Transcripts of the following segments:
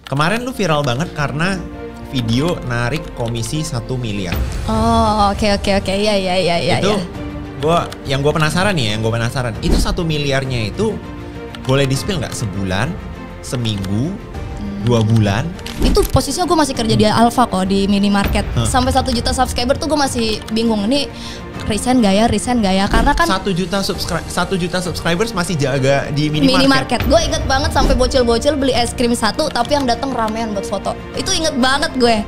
Kemarin lu viral banget karena video narik komisi 1 miliar. Oh, oke. Iya. Itu yang gue penasaran nih, itu 1 miliarnya itu boleh di-spill nggak? Sebulan, seminggu, 2 bulan? Itu posisinya gue masih kerja di Alfa kok, di minimarket. Sampai 1 juta subscriber tuh gue masih bingung, ini resign gak ya? Karena kan 1 juta subscribers masih jaga di minimarket. Gue inget banget sampai bocil-bocil beli es krim 1, tapi yang datang ramean buat foto. Itu inget banget gue.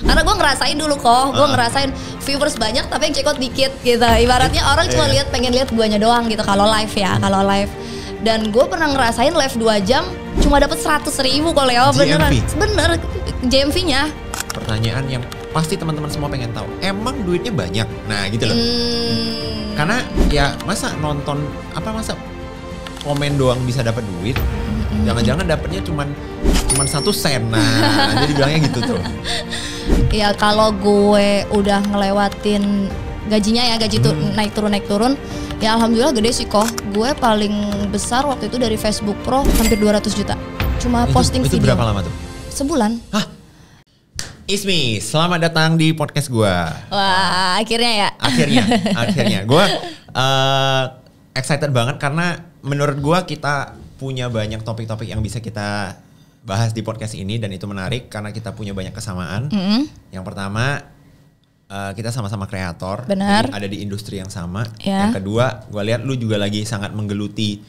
Karena gue ngerasain dulu kok, ngerasain viewers banyak tapi yang check out dikit gitu. Ibaratnya orang cuma pengen lihat guanya doang gitu kalau live ya, Dan gue pernah ngerasain live 2 jam cuma dapat 100.000 kalau ya, bener GMV-nya. Pertanyaan yang pasti teman-teman semua pengen tahu, emang duitnya banyak? Nah gitu loh. Karena ya masa komen doang bisa dapat duit? Jangan-jangan dapatnya cuman 1 sen. Nah, jadi bilangnya gitu tuh. Ya kalau gue udah ngelewatin gajinya ya, gaji tuh naik turun. Ya alhamdulillah gede sih kok. Gue paling besar waktu itu dari Facebook Pro hampir 200 juta. Cuma posting itu video. Berapa lama tuh? Sebulan. Hah? Ismi, selamat datang di podcast gue. Wah, akhirnya ya. Akhirnya. Gue excited banget karena menurut gue kita punya banyak topik-topik yang bisa kita bahas di podcast ini dan itu menarik karena kita punya banyak kesamaan. Yang pertama, kita sama-sama kreator, benar, ada di industri yang sama. Ya. Yang kedua, gue lihat lu juga lagi sangat menggeluti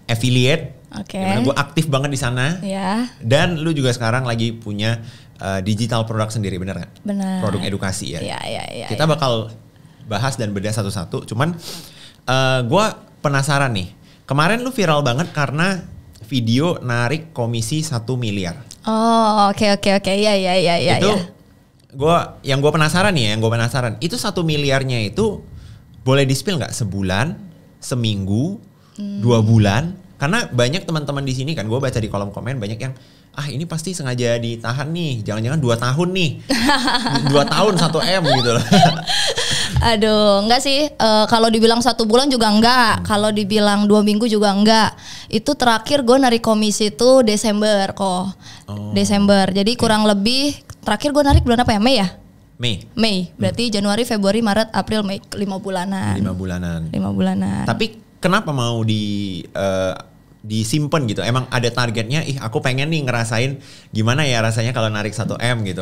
affiliate. Dimana gue aktif banget di sana. Ya. Dan lu juga sekarang lagi punya digital produk sendiri, bener gak? Benar. Produk edukasi ya. Iya. Kita bakal bahas dan bedah satu-satu. Cuman gue penasaran gue kemarin lu viral banget karena video narik komisi 1 miliar. Oh, oke. Iya. Itu yang gue penasaran itu 1 miliarnya itu boleh di-spill nggak? Sebulan, seminggu, 2 bulan? Karena banyak teman-teman di sini kan, gue baca di kolom komen banyak yang ini pasti sengaja ditahan nih, jangan-jangan 2 tahun nih, 2 tahun 1 M gitu loh. Aduh, enggak sih. Kalau dibilang 1 bulan juga enggak. Kalau dibilang 2 minggu juga enggak. Itu terakhir gue narik komisi itu Desember kok. Desember. Jadi kurang lebih terakhir gue narik bulan apa ya? Mei ya? Mei. Berarti Januari, Februari, Maret, April, Mei. 5 bulanan. 5 bulanan. Tapi kenapa mau disimpan gitu? Emang ada targetnya? Aku pengen nih ngerasain gimana ya rasanya kalau narik 1 M gitu.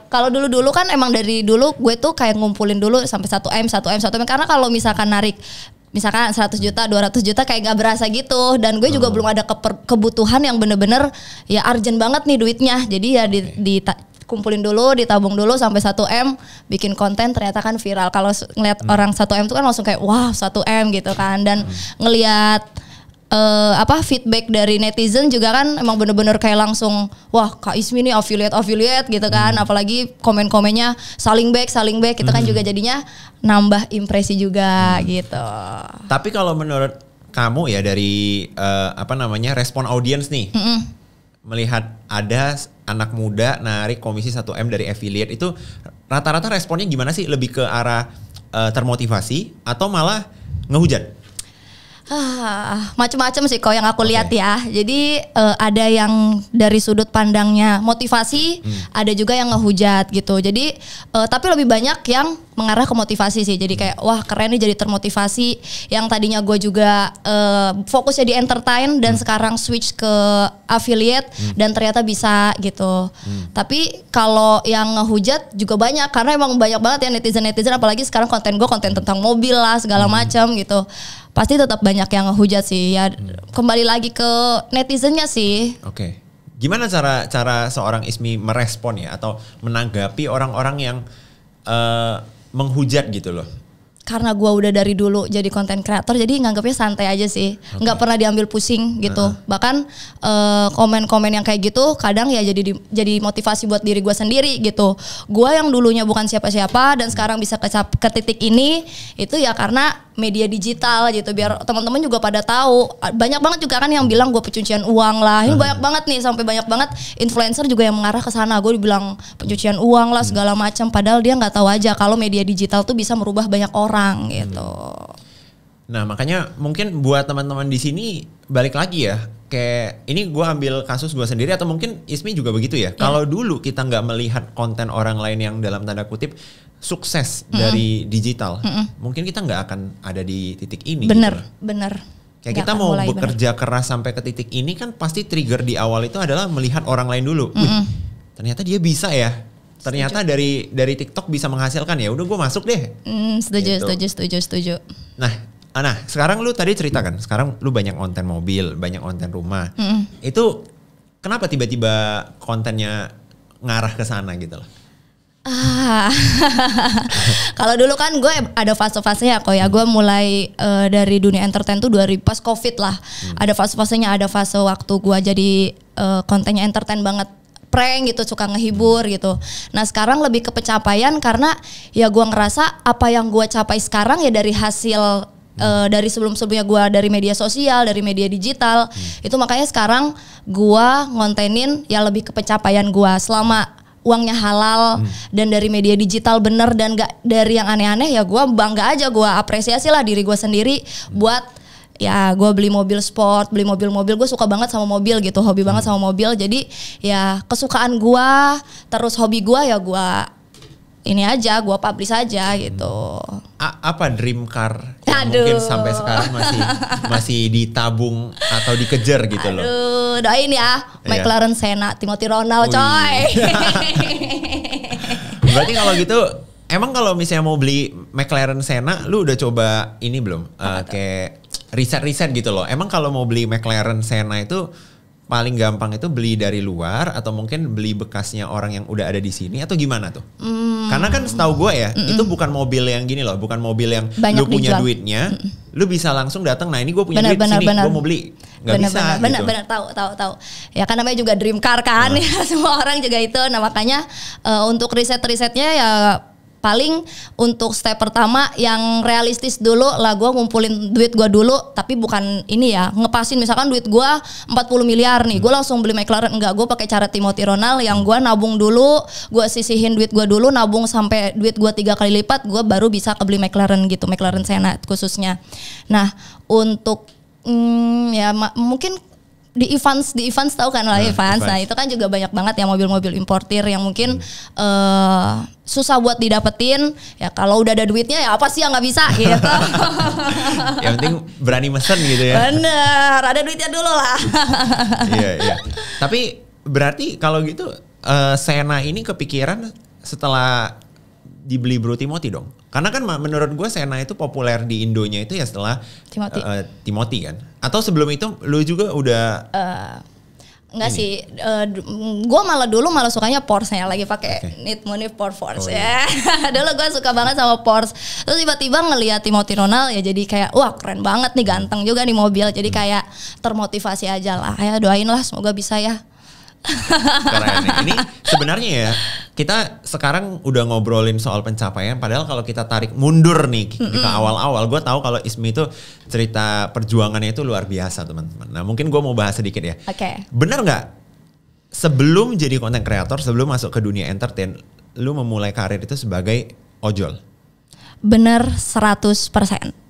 Kalau dulu kan emang dari dulu gue tuh kayak ngumpulin dulu sampai 1 M karena kalau misalkan narik misalkan 100 juta, 200 juta kayak gak berasa gitu. Dan gue juga belum ada kebutuhan yang bener-bener ya urgent banget nih duitnya. Jadi ya kumpulin dulu, ditabung dulu sampai 1 M, bikin konten ternyata kan viral. Kalau ngeliat orang 1 M tuh kan langsung kayak wah 1 M gitu kan. Dan ngeliat feedback dari netizen juga kan emang bener-bener kayak langsung wah Kak Ismi nih affiliate gitu kan. Apalagi komen-komennya saling back itu kan juga jadinya nambah impresi juga gitu. Tapi kalau menurut kamu ya dari respon audiens nih, melihat ada anak muda narik komisi 1 M dari affiliate itu rata-rata responnya gimana sih? Lebih ke arah termotivasi atau malah ngehujat? Macam-macam sih kok yang aku lihat ya. Jadi ada yang dari sudut pandangnya motivasi, ada juga yang ngehujat gitu. Jadi tapi lebih banyak yang mengarah ke motivasi sih. Jadi kayak wah keren nih jadi termotivasi. Yang tadinya gue juga fokusnya di entertain dan sekarang switch ke affiliate dan ternyata bisa gitu. Tapi kalau yang ngehujat juga banyak karena emang banyak banget ya netizen apalagi sekarang konten gue konten tentang mobil lah segala macam gitu. Pasti tetap banyak yang ngehujat sih ya. Kembali lagi ke netizennya sih. Oke. Gimana cara seorang Ismi merespon ya atau menanggapi orang-orang yang menghujat gitu loh? Karena gue udah dari dulu jadi konten kreator, jadi nganggapnya santai aja sih, nggak pernah diambil pusing gitu. Bahkan komen-komen yang kayak gitu kadang ya jadi motivasi buat diri gue sendiri gitu. Gue yang dulunya bukan siapa-siapa dan sekarang bisa ke titik ini itu ya karena media digital gitu, biar teman-teman juga pada tahu. Banyak banget juga kan yang bilang gue pencucian uang lah. Ini banyak banget nih, sampai banyak banget influencer juga yang mengarah ke sana. Gue dibilang pencucian uang lah segala macam, padahal dia nggak tahu aja kalau media digital tuh bisa merubah banyak orang gitu. Nah, makanya mungkin buat teman-teman di sini balik lagi ya, kayak ini gue ambil kasus gue sendiri atau mungkin Ismi juga begitu ya. Kalau dulu kita nggak melihat konten orang lain yang dalam tanda kutip sukses dari digital, mungkin kita nggak akan ada di titik ini. Bener. Kayak kita mau bekerja keras sampai ke titik ini kan pasti trigger di awal itu adalah melihat orang lain dulu. Wih, ternyata dia bisa ya. Ternyata dari TikTok bisa menghasilkan ya. Udah gue masuk deh. Setuju. Nah, sekarang lu tadi ceritakan, sekarang lu banyak konten mobil, banyak konten rumah. Itu kenapa tiba-tiba kontennya ngarah ke sana gitu loh? Kalau dulu kan gue ada fase-fasenya kok ya. Gue mulai dari dunia entertain tuh dari pas COVID lah. Ada fase-fasenya, ada fase waktu gue jadi kontennya entertain banget. Prank gitu, suka ngehibur gitu. Nah sekarang lebih ke pencapaian karena ya gue ngerasa apa yang gue capai sekarang ya dari hasil dari sebelum-sebelumnya gue dari media sosial, dari media digital. Itu makanya sekarang gue ngontenin ya lebih ke pencapaian gue selama uangnya halal dan dari media digital bener dan gak dari yang aneh-aneh ya gue bangga aja, gue apresiasi lah diri gue sendiri buat ya gue beli mobil sport, beli mobil-mobil, gue suka banget sama mobil gitu, hobi banget sama mobil. Jadi ya kesukaan gue, terus hobi gue ya gue ini aja, gue publish aja gitu. Apa dream car yang mungkin sampai sekarang masih ditabung atau dikejar gitu loh? Aduh, doain ya, McLaren Senna, Timothy Ronald coy. Berarti kalau gitu, emang kalau misalnya mau beli McLaren Senna, lu udah coba ini belum? Kayak riset-riset gitu loh. Emang kalau mau beli McLaren Senna itu paling gampang itu beli dari luar atau mungkin beli bekasnya orang yang udah ada di sini atau gimana tuh? Karena kan setahu gue ya, itu bukan mobil yang gini loh, bukan mobil yang banyak lu punya duitnya, lu bisa langsung datang. Nah ini gue punya duit sini, gue mau beli, nggak bisa. Benar, tahu. Ya kan namanya juga dream car kan, ya semua orang juga itu. Nah makanya untuk risetnya ya paling untuk step pertama yang realistis dulu lah, gue ngumpulin duit gue dulu, tapi bukan ini ya ngepasin misalkan duit gue 40 miliar nih, gue langsung beli McLaren, enggak, gue pakai cara Timothy Ronald yang gue nabung dulu, gue sisihin duit gue dulu, nabung sampai duit gue 3 kali lipat, gue baru bisa kebeli McLaren gitu, McLaren Senna khususnya. Nah untuk ya mungkin di Evans tahu kan lah Evans. Nah itu kan juga banyak banget ya mobil-mobil importir yang mungkin susah buat didapetin. Ya kalau udah ada duitnya ya apa sih yang nggak bisa gitu. Yang penting berani mesen gitu ya. Bener, ada duitnya dulu lah. Iya. Tapi berarti kalau gitu Senna ini kepikiran setelah dibeli Bro Timothy dong. Karena kan menurut gue Senna itu populer di Indonya itu ya setelah Timothy kan. Atau sebelum itu lu juga udah enggak ini? Sih, gue dulu malah sukanya Porsche-nya, lagi pakai Need Money for Porsche ya. Dulu gue suka banget sama Porsche. Terus tiba-tiba ngelihat Timothy Ronald ya jadi kayak wah keren banget nih, ganteng juga nih mobil. Jadi kayak termotivasi aja lah. Ya doain lah semoga bisa ya. Keren nih. Ini sebenarnya ya kita sekarang udah ngobrolin soal pencapaian, padahal kalau kita tarik mundur nih ke awal-awal, gue tahu kalau Ismi itu cerita perjuangannya itu luar biasa teman-teman. Nah mungkin gue mau bahas sedikit ya. Bener nggak sebelum jadi content creator, sebelum masuk ke dunia entertain, lu memulai karir itu sebagai ojol? Bener 100%.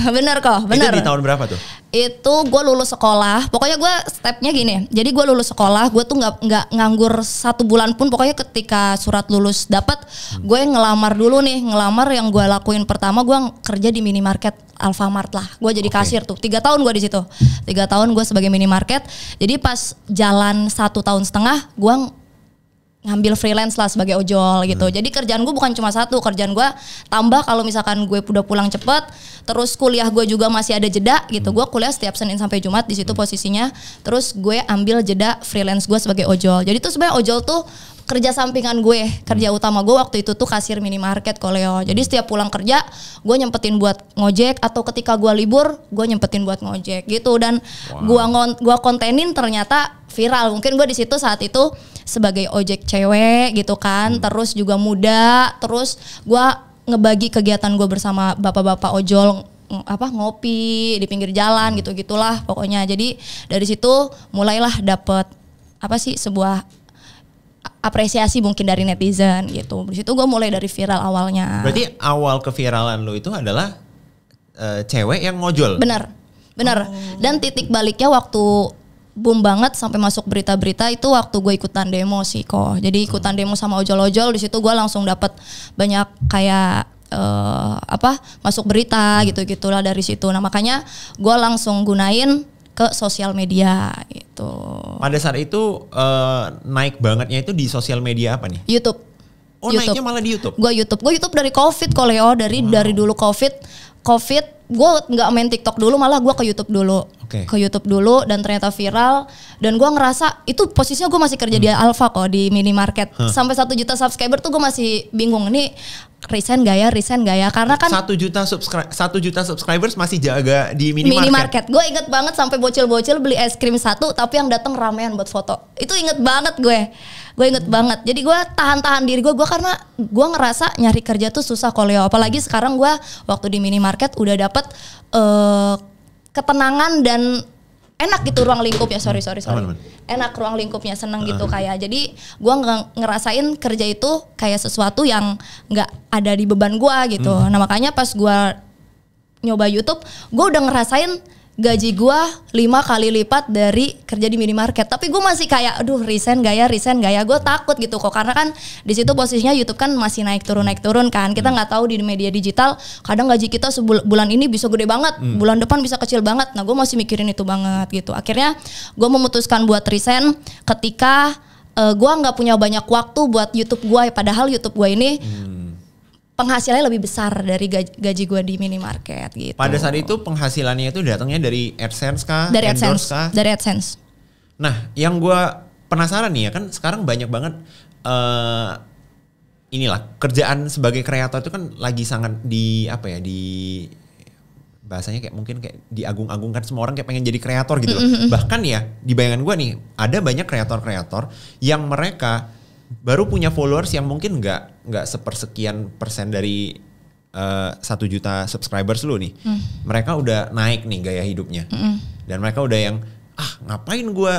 Bener kok, bener. Itu di tahun berapa tuh? Itu gue lulus sekolah, pokoknya gue stepnya gini. Jadi gue lulus sekolah, gue tuh nggak nganggur 1 bulan pun. Pokoknya ketika surat lulus dapat, gue ngelamar dulu nih. Ngelamar yang gue lakuin pertama, gue kerja di minimarket Alfamart lah. Gue jadi kasir tuh. 3 tahun gue di situ. 3 tahun gue sebagai minimarket. Jadi pas jalan 1,5 tahun, gue ngambil freelance lah sebagai ojol gitu. Jadi kerjaan gue bukan cuma satu, kerjaan gue tambah kalau misalkan gue udah pulang cepet, terus kuliah gue juga masih ada jeda gitu. Gue kuliah setiap Senin sampai Jumat di situ posisinya. Terus gue ambil jeda freelance gue sebagai ojol. Jadi tuh sebenarnya ojol tuh kerja sampingan gue, kerja utama gue waktu itu tuh kasir minimarket Koleo. Jadi setiap pulang kerja gue nyempetin buat ngojek, atau ketika gue libur gue nyempetin buat ngojek gitu. Dan gue kontenin ternyata viral. Mungkin gue di situ saat itu sebagai ojek cewek gitu kan, terus juga muda, terus gue ngebagi kegiatan gue bersama bapak-bapak ojol, ngopi di pinggir jalan gitu-gitulah pokoknya. Jadi dari situ mulailah dapet sebuah apresiasi mungkin dari netizen gitu. Di situ gue mulai dari viral awalnya. Berarti awal keviralan lu itu adalah cewek yang ngojol? Bener. Dan titik baliknya waktu boom banget sampai masuk berita-berita itu waktu gue ikutan demo sih kok. Jadi ikutan demo sama ojol-ojol, di situ gue langsung dapat banyak kayak masuk berita gitu-gitulah dari situ. Nah makanya gue langsung gunain ke sosial media gitu. Pada saat itu naik bangetnya itu di sosial media apa nih? YouTube. Oh YouTube. naiknya malah di YouTube? Gue YouTube dari COVID kok Leo, dari dulu COVID gue nggak main TikTok dulu, malah gue ke YouTube dulu. Ke YouTube dulu dan ternyata viral, dan gue ngerasa itu posisinya gue masih kerja di Alfa kok, di minimarket. Sampai 1 juta subscriber tuh gue masih bingung, ini resign gak ya, karena kan 1 juta subscribers masih jaga di minimarket. Gue inget banget sampai bocil-bocil beli es krim 1 tapi yang datang ramean buat foto. Itu inget banget gue inget banget. Jadi gue tahan diri gue karena gue ngerasa nyari kerja tuh susah kok Leo. Apalagi sekarang gue waktu di minimarket udah dapet ketenangan dan enak gitu ruang lingkupnya. Sorry. Enak ruang lingkupnya, seneng gitu kayak. Jadi gue ngerasain kerja itu kayak sesuatu yang nggak ada di beban gue gitu. Nah makanya pas gue nyoba YouTube, gue udah ngerasain gaji gue 5 kali lipat dari kerja di minimarket. Tapi gue masih kayak, aduh resign gak ya. Gue takut gitu kok, karena kan di situ posisinya YouTube kan masih naik turun kan. Kita nggak tahu di media digital, kadang gaji kita bulan ini bisa gede banget, bulan depan bisa kecil banget. Nah gue masih mikirin itu banget gitu. Akhirnya gue memutuskan buat resign ketika gue nggak punya banyak waktu buat YouTube gue. Padahal YouTube gue ini penghasilannya lebih besar dari gaji gue di minimarket gitu. Pada saat itu penghasilannya itu datangnya dari AdSense kah? Dari Endorse AdSense. Kah? Dari AdSense. Nah, yang gue penasaran nih ya, kan sekarang banyak banget inilah kerjaan sebagai kreator itu kan lagi sangat di bahasanya kayak mungkin kayak diagung-agungkan, semua orang kayak pengen jadi kreator gitu loh. Bahkan ya di bayangan gue nih ada banyak kreator-kreator yang mereka baru punya followers yang mungkin nggak sepersekian persen dari 1 juta subscribers lu nih. Mereka udah naik nih gaya hidupnya. Dan mereka udah yang ngapain gue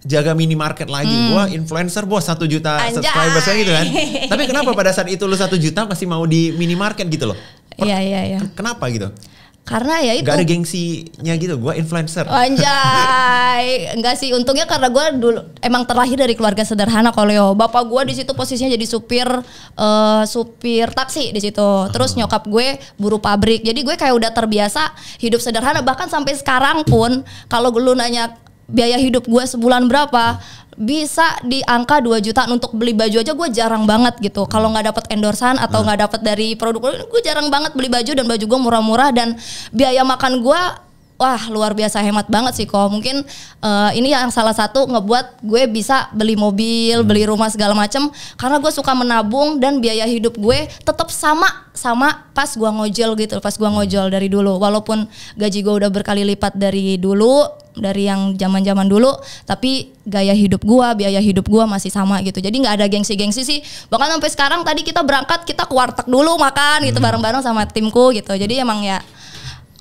jaga minimarket lagi, gue influencer bos 1 juta subscribers gitu kan. Tapi kenapa pada saat itu lu 1 juta masih mau di minimarket gitu loh? Iya. Kenapa gitu? Karena ya itu gak ada gengsinya gitu, gue influencer. Anjay, enggak sih, untungnya karena gue dulu emang terlahir dari keluarga sederhana kok Leo. Bapak gue di situ posisinya jadi supir taksi di situ. Terus nyokap gue buruh pabrik. Jadi gue kayak udah terbiasa hidup sederhana. Bahkan sampai sekarang pun kalau lu nanya biaya hidup gue sebulan berapa, bisa di angka 2 jutaan. Untuk beli baju aja gue jarang banget gitu. Kalau nggak dapat endorsan atau nggak dapat dari produk, gue jarang banget beli baju, dan baju gue murah-murah, dan biaya makan gue wah luar biasa hemat banget sih kok. Mungkin ini yang salah satu ngebuat gue bisa beli mobil, beli rumah segala macem, karena gue suka menabung dan biaya hidup gue tetap sama pas gue ngojol gitu. Pas gue ngojol dari dulu, walaupun gaji gue udah berkali lipat dari dulu, dari yang zaman-zaman dulu, tapi gaya hidup gua, biaya hidup gua masih sama gitu. Jadi nggak ada gengsi-gengsi sih. Bahkan sampai sekarang tadi kita berangkat, kita ke warteg dulu makan gitu bareng-bareng sama timku gitu. Jadi emang ya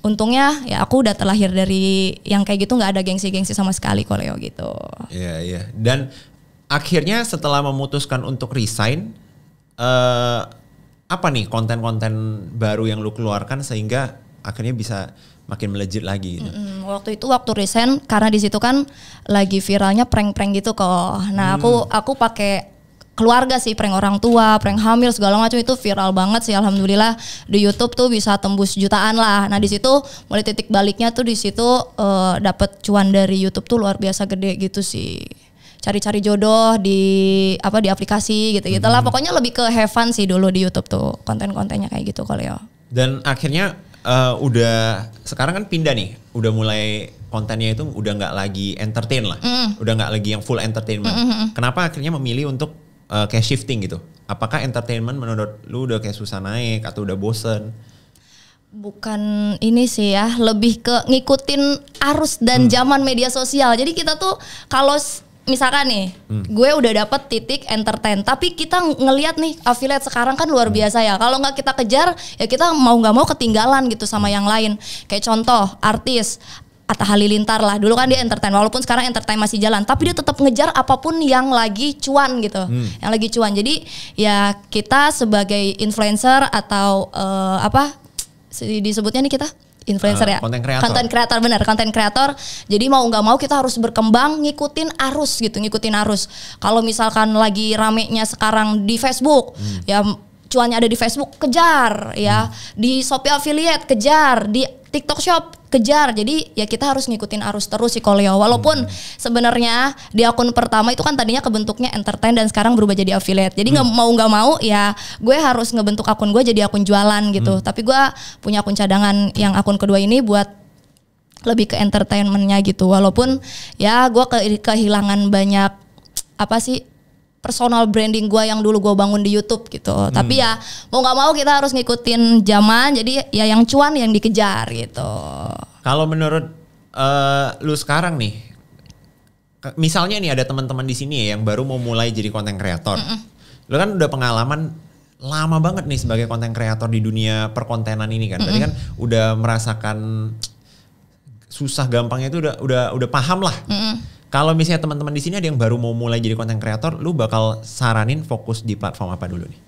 untungnya ya aku udah terlahir dari yang kayak gitu, nggak ada gengsi-gengsi sama sekali kok Leo gitu. Iya. Dan akhirnya setelah memutuskan untuk resign, apa nih konten-konten baru yang lu keluarkan sehingga akhirnya bisa makin melejit lagi gitu. Waktu resign, karena di situ kan lagi viralnya prank-prank gitu kok. Nah aku pakai keluarga sih, prank orang tua, prank hamil segala macam, itu viral banget sih alhamdulillah. Di YouTube tuh bisa tembus jutaan lah. Nah di situ mulai titik baliknya tuh di situ dapat cuan dari YouTube tuh luar biasa gede gitu sih. Cari-cari jodoh di aplikasi gitu-gitulah. Pokoknya lebih ke have fun sih dulu di YouTube tuh, konten-kontennya kayak gitu kalau ya. Dan akhirnya udah sekarang kan pindah nih, udah mulai kontennya itu udah nggak lagi entertain lah, udah nggak lagi yang full entertainment. Kenapa akhirnya memilih untuk kayak shifting gitu? Apakah entertainment menurut lu udah kayak susah naik atau udah bosen? Bukan ini sih ya, lebih ke ngikutin arus dan zaman media sosial. Jadi kita tuh kalau misalkan nih, gue udah dapet titik entertain, tapi kita ngelihat nih affiliate sekarang kan luar biasa ya. Kalau nggak kita kejar, ya kita mau nggak mau ketinggalan gitu sama yang lain. Kayak contoh artis Atta Halilintar lah, dulu kan dia entertain, walaupun sekarang entertain masih jalan, tapi dia tetap ngejar apapun yang lagi cuan gitu, yang lagi cuan. Jadi ya kita sebagai influencer atau disebutnya nih kita influencer ya, konten kreator bener, konten kreator. Jadi mau nggak mau kita harus berkembang ngikutin arus gitu, ngikutin arus. Kalau misalkan lagi ramenya sekarang di Facebook, ya cuannya ada di Facebook kejar, ya di Shopee affiliate kejar, di TikTok Shop kejar. Jadi ya kita harus ngikutin arus terus sih Koleo. Walaupun sebenarnya di akun pertama itu kan tadinya kebentuknya entertain dan sekarang berubah jadi affiliate. Jadi nggak mau ya gue harus ngebentuk akun gue jadi akun jualan gitu. Tapi gue punya akun cadangan yang akun kedua ini buat lebih ke entertainmentnya gitu. Walaupun ya gue kehilangan banyak apa sih personal branding gue yang dulu gue bangun di YouTube gitu. Tapi ya mau nggak mau kita harus ngikutin zaman. Jadi ya yang cuan yang dikejar gitu. Kalau menurut lu sekarang nih, misalnya nih ada teman-teman di sini ya yang baru mau mulai jadi konten kreator. Lu kan udah pengalaman lama banget nih sebagai konten kreator di dunia perkontenan ini kan. Berarti kan udah merasakan susah gampangnya itu udah paham lah. Kalau misalnya teman-teman di sini ada yang baru mau mulai jadi konten kreator, lu bakal saranin fokus di platform apa dulu nih?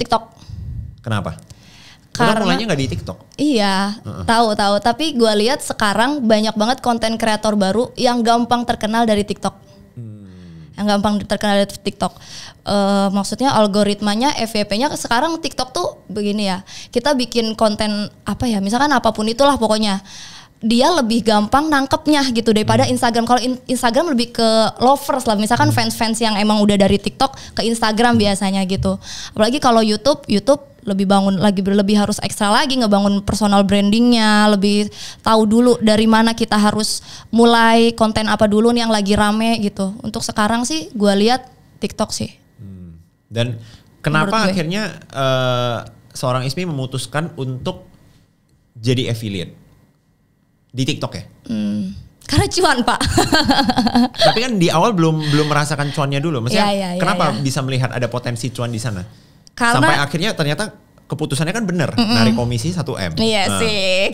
TikTok. Kenapa? Karena mulainya nggak di TikTok? Iya, tahu. Tapi gue lihat sekarang banyak banget konten kreator baru yang gampang terkenal dari TikTok. Yang gampang terkenal dari TikTok. Maksudnya algoritmanya, FYP-nya sekarang TikTok tuh begini ya. Kita bikin konten apa ya? Misalkan apapun itulah pokoknya. Dia lebih gampang nangkepnya gitu daripada Instagram. Kalau Instagram lebih ke lovers lah, misalkan fans-fans yang emang udah dari TikTok ke Instagram biasanya gitu. Apalagi kalau YouTube lebih harus ekstra lagi ngebangun personal brandingnya, lebih tahu dulu dari mana kita harus mulai konten apa dulu nih yang lagi rame gitu. Untuk sekarang sih gue lihat TikTok sih. Dan kenapa akhirnya seorang Ismi memutuskan untuk jadi affiliate di TikTok ya? Karena cuan Pak. Tapi kan di awal belum merasakan cuannya dulu. Maksudnya kenapa ya. bisa melihat ada potensi cuan di sana? Karena, sampai akhirnya ternyata keputusannya kan bener, narik komisi 1M. Iya sih.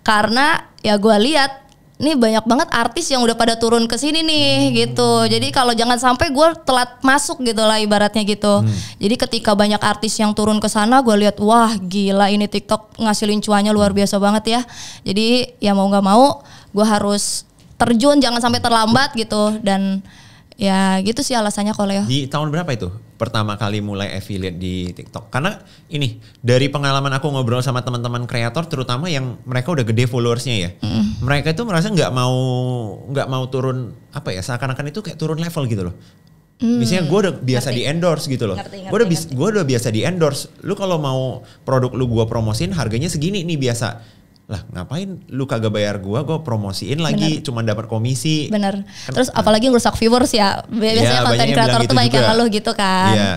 Karena ya gue lihat nih banyak banget artis yang udah pada turun ke sini nih gitu. Jadi kalau jangan sampai gue telat masuk gitu lah ibaratnya gitu. Jadi ketika banyak artis yang turun ke sana, gue lihat wah gila ini TikTok ngasilin cuannya luar biasa banget ya. Jadi ya mau nggak mau gue harus terjun, jangan sampai terlambat gitu. Dan ya gitu sih alasannya Koleo. Di tahun berapa itu pertama kali mulai affiliate di TikTok? Karena ini dari pengalaman aku ngobrol sama teman-teman kreator, terutama yang mereka udah gede followersnya ya, mereka itu merasa nggak mau turun apa ya, seakan-akan itu kayak turun level gitu loh. Misalnya gue udah biasa di endorse gitu loh. Gue udah biasa di endorse. Lu kalau mau produk lu gue promosin harganya segini nih biasa. Lah ngapain lu kagak bayar gue promosiin lagi cuma dapat komisi. Bener. Terus apalagi ngerusak viewers ya. Biasanya konten kreator tuh banyak yang ngeluh gitu kan. Iya.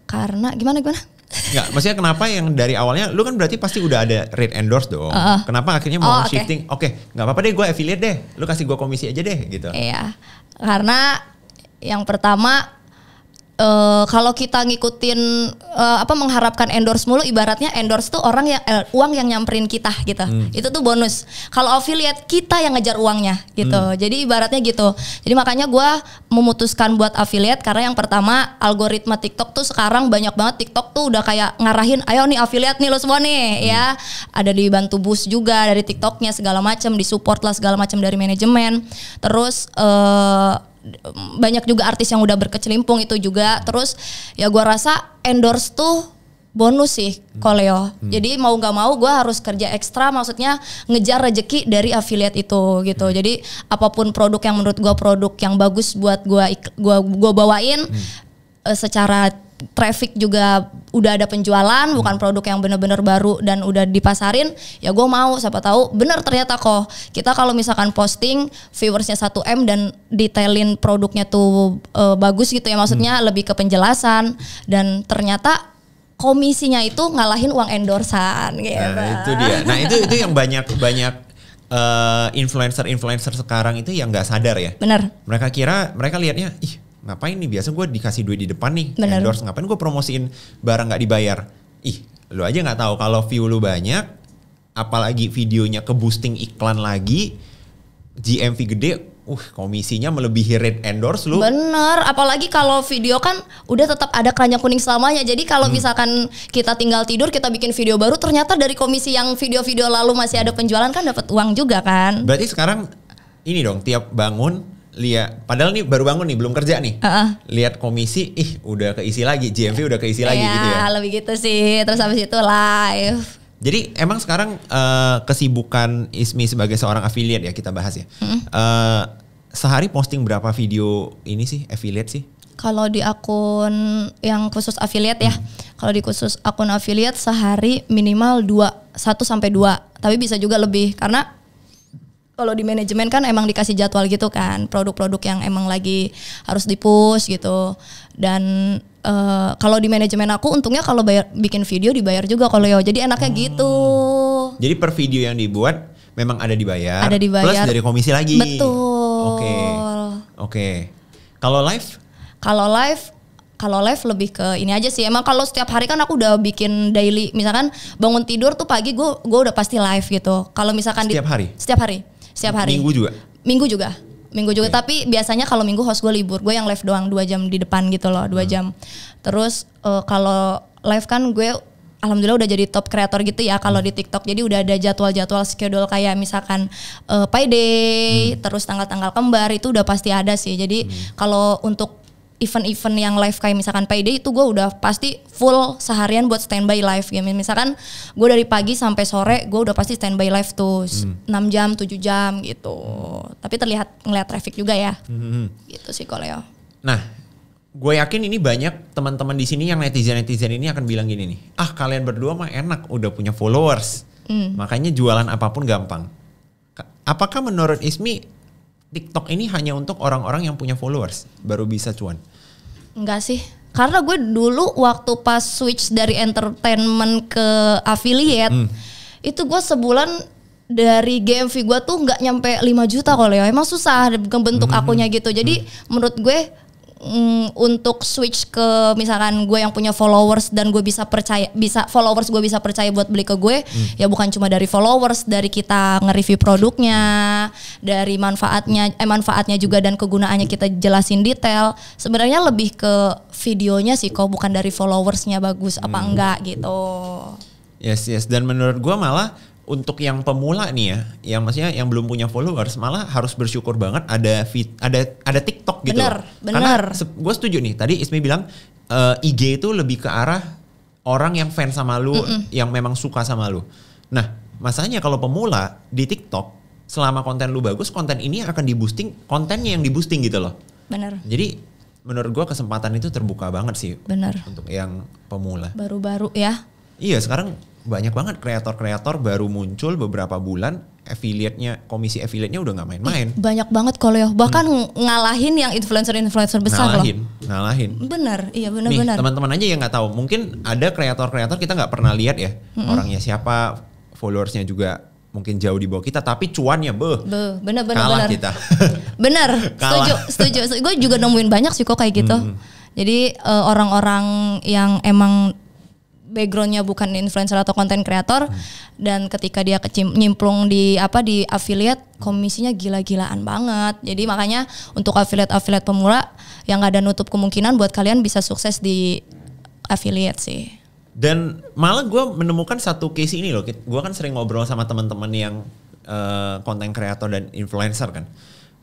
Karena gimana? Enggak, maksudnya kenapa yang dari awalnya lu kan berarti pasti udah ada rate endorse dong. Kenapa akhirnya mau shifting? Oke, enggak apa-apa deh gue affiliate deh. Lu kasih gue komisi aja deh gitu. Iya. Karena yang pertama kalau kita ngikutin mengharapkan endorse mulu, ibaratnya endorse tuh orang yang uang yang nyamperin kita gitu. Itu tuh bonus. Kalau affiliate kita yang ngejar uangnya gitu. Jadi ibaratnya gitu. Jadi makanya gue memutuskan buat affiliate karena yang pertama algoritma TikTok tuh sekarang banyak banget. TikTok tuh udah kayak ngarahin, ayo nih affiliate nih lo semua nih ya. Ada dibantu boost juga dari TikToknya segala macam, disupport lah segala macam dari manajemen. Terus banyak juga artis yang udah berkecimpung itu juga. Terus ya gue rasa endorse tuh bonus sih Koleo. Jadi mau nggak mau gue harus kerja ekstra, maksudnya ngejar rezeki dari affiliate itu gitu. Jadi apapun produk yang menurut gue produk yang bagus buat gue bawain, secara traffic juga udah ada penjualan, bukan produk yang bener-bener baru dan udah dipasarin, ya gue mau. Siapa tahu bener ternyata kok kita kalau misalkan posting viewersnya 1M dan detailin produknya tuh bagus gitu ya, maksudnya lebih ke penjelasan, dan ternyata komisinya itu ngalahin uang endorsan gitu. Nah, itu dia. Nah itu yang banyak influencer sekarang itu yang nggak sadar ya. Bener. Mereka lihatnya, ih ngapain nih, biasa gue dikasih duit di depan nih. Bener. Endorse, ngapain gue promosiin barang nggak dibayar. Ih lu aja nggak tahu kalau view lu banyak, apalagi videonya ke boosting iklan lagi, GMV gede, komisinya melebihi rate endorse lu. Bener, apalagi kalau video kan udah tetap ada keranjang kuning selamanya. Jadi kalau misalkan kita tinggal tidur, kita bikin video baru, ternyata dari komisi yang video-video lalu masih ada penjualan kan dapat uang juga kan. Berarti sekarang ini dong, tiap bangun lihat, padahal nih baru bangun nih, belum kerja nih. Lihat komisi, udah keisi lagi, GMV udah keisi lagi gitu ya. Lebih gitu sih. Terus habis itu live. Jadi emang sekarang kesibukan Ismi sebagai seorang affiliate ya, kita bahas ya. Sehari posting berapa video ini sih, affiliate sih? Kalau di akun yang khusus affiliate ya. Kalau di khusus akun affiliate sehari minimal 1 sampai 2. Tapi bisa juga lebih karena kalau di manajemen kan emang dikasih jadwal gitu kan, produk-produk yang emang lagi harus di-push gitu. Dan kalau di manajemen aku untungnya kalau bikin video dibayar juga kalau yo. Jadi enaknya gitu. Jadi per video yang dibuat memang ada dibayar. Ada dibayar. Plus dari komisi lagi. Betul. Oke. Kalau live? Kalau live lebih ke ini aja sih. Emang kalau setiap hari kan aku udah bikin daily. Misalkan bangun tidur tuh pagi gue udah pasti live gitu. Kalau misalkan setiap hari? Setiap hari. Minggu juga. Tapi biasanya kalau minggu host gue libur. Gue yang live doang 2 jam di depan gitu loh, 2 jam. Terus kalau live kan gue alhamdulillah udah jadi top creator gitu ya kalau di TikTok. Jadi udah ada jadwal-jadwal schedule kayak misalkan payday, terus tanggal-tanggal kembar itu udah pasti ada sih. Jadi kalau untuk event-event yang live kayak misalkan payday itu gue udah pasti full seharian buat standby live game. Misalkan gue dari pagi sampai sore gue udah pasti standby live tuh 6 jam, 7 jam gitu. Tapi ngeliat traffic juga ya. Gitu sih kalau ya. Nah, gue yakin ini banyak teman-teman di sini yang netizen ini akan bilang gini nih. Kalian berdua mah enak udah punya followers. Makanya jualan apapun gampang. Apakah menurut Ismi TikTok ini hanya untuk orang-orang yang punya followers baru bisa cuan? Enggak sih. Karena gue dulu waktu pas switch dari entertainment ke affiliate, itu gue sebulan dari GMV gue tuh nggak nyampe 5 juta kalau ya. Emang susah bentuk akunnya gitu. Jadi menurut gue untuk switch ke misalkan gue yang punya followers dan gue bisa percaya buat beli ke gue, ya bukan cuma dari followers, dari kita nge-review produknya, dari manfaatnya juga dan kegunaannya kita jelasin detail. Sebenarnya lebih ke videonya sih kok, bukan dari followersnya bagus apa enggak gitu. Yes. Dan menurut gue malah untuk yang pemula nih ya, yang maksudnya yang belum punya followers malah harus bersyukur banget ada TikTok gitu. Bener. Karena gue setuju nih, tadi Ismi bilang IG itu lebih ke arah orang yang fans sama lu, yang memang suka sama lu. Nah, masalahnya kalau pemula di TikTok, selama konten lu bagus, konten ini akan di-boosting, kontennya yang di-boosting gitu loh. Bener. Jadi menurut gue kesempatan itu terbuka banget sih. Bener. Untuk yang pemula. Baru-baru ya. Iya, sekarang banyak banget kreator-kreator baru muncul beberapa bulan, komisi affiliate-nya udah gak main-main. Banyak banget kalau ya, bahkan ngalahin yang influencer-influencer besar ngalahin. Bener, iya bener. Nih teman-teman aja yang gak tahu, mungkin ada kreator-kreator kita gak pernah lihat ya, orangnya siapa, followersnya juga mungkin jauh di bawah kita, tapi cuannya bener. Kalah kita. Bener, setuju. Gue juga nemuin banyak sih kok kayak gitu. Jadi orang-orang yang emang backgroundnya bukan influencer atau content creator, dan ketika dia nyimplung di affiliate, komisinya gila-gilaan banget. Jadi makanya untuk affiliate pemula yang gak ada nutup kemungkinan buat kalian bisa sukses di affiliate sih. Dan malah gue menemukan satu case ini loh, gue kan sering ngobrol sama teman-teman yang content creator dan influencer kan.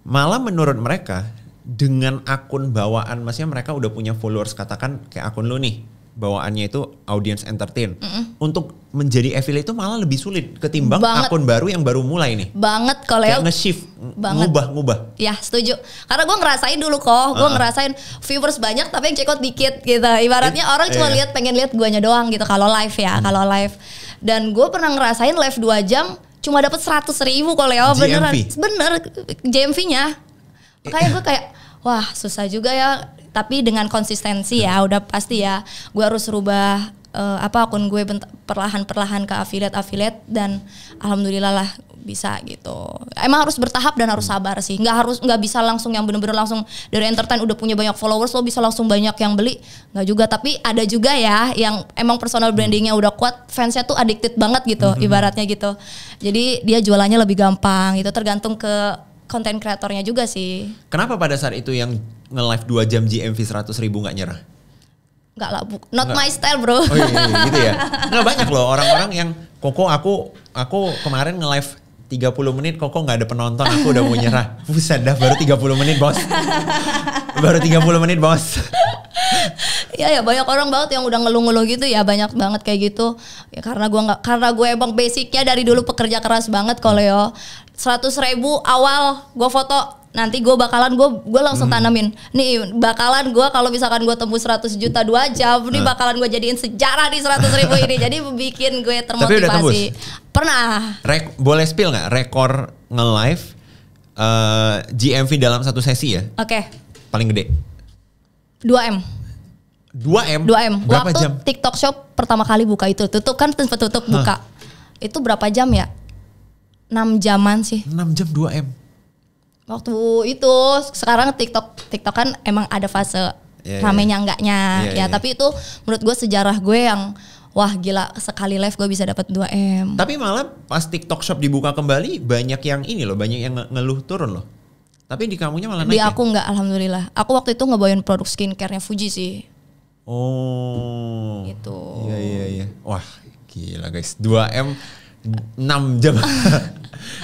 Malah menurut mereka dengan akun bawaan, maksudnya mereka udah punya followers, katakan kayak akun lu nih, bawaannya itu audience entertain. Untuk menjadi affiliate itu malah lebih sulit ketimbang akun baru yang baru mulai nih. Banget kalau ya. Nge-shift, ngubah. Ya setuju. Karena gue ngerasain dulu kok. Gue ngerasain viewers banyak tapi yang check out dikit gitu. Ibaratnya orang cuma pengen lihat guanya doang gitu kalau live ya. Kalau live. Dan gue pernah ngerasain live 2 jam cuma dapat 100.000 kalau ya. Beneran. Bener GMV-nya. Makanya gue kayak wah susah juga ya. Tapi dengan konsistensi ya udah pasti ya gue harus rubah akun gue perlahan-perlahan ke affiliate dan alhamdulillah lah bisa gitu. Emang harus bertahap dan harus sabar sih. Nggak bisa langsung yang bener-bener langsung dari entertain udah punya banyak followers lo bisa langsung banyak yang beli. Nggak juga, tapi ada juga ya yang emang personal brandingnya udah kuat, fansnya tuh addicted banget gitu ibaratnya gitu. Jadi dia jualannya lebih gampang gitu, tergantung ke konten kreatornya juga sih. Kenapa pada saat itu yang nge-live 2 jam GMV 100.000 nggak nyerah? Nggak lah, not my style bro. Oh iya, gitu ya. Nggak banyak loh orang-orang yang Koko aku kemarin nge-live 30 menit Koko nggak ada penonton, aku udah mau nyerah. Buset dah, baru 30 menit bos. Baru 30 menit bos. Ya banyak orang banget yang udah ngeluh-ngeluh gitu ya, banyak banget kayak gitu. Ya karena gue emang basicnya dari dulu pekerja keras banget kalau yo. 100.000 awal gue foto, nanti gue langsung tanamin nih, bakalan gue kalau misalkan gue tembus 100 juta 2 jam nih bakalan gue jadiin sejarah di 100.000 ini. Jadi bikin gue termotivasi. Tapi udah tembus? Pernah. Boleh spill nggak rekor nge-live GMV dalam satu sesi ya? Oke. Paling gede 2M. 2M? Berapa Waktu jam? TikTok Shop pertama kali buka itu, tutup kan tempat tutup buka. Itu berapa jam ya? 6 jaman sih. 6 jam 2M. Waktu itu, sekarang TikTok kan emang ada fase ramenya enggaknya. Tapi itu menurut gue sejarah gue yang wah gila, sekali live gue bisa dapat 2M. Tapi malah pas TikTok Shop dibuka kembali banyak yang ini loh, banyak yang ngeluh turun loh. Tapi di kamunya malah naik. Di aku enggak, alhamdulillah. Aku waktu itu ngebawain produk skincare-nya Fuji sih. Oh. Gitu. Iya. Wah, gila guys. 2M 6 jam.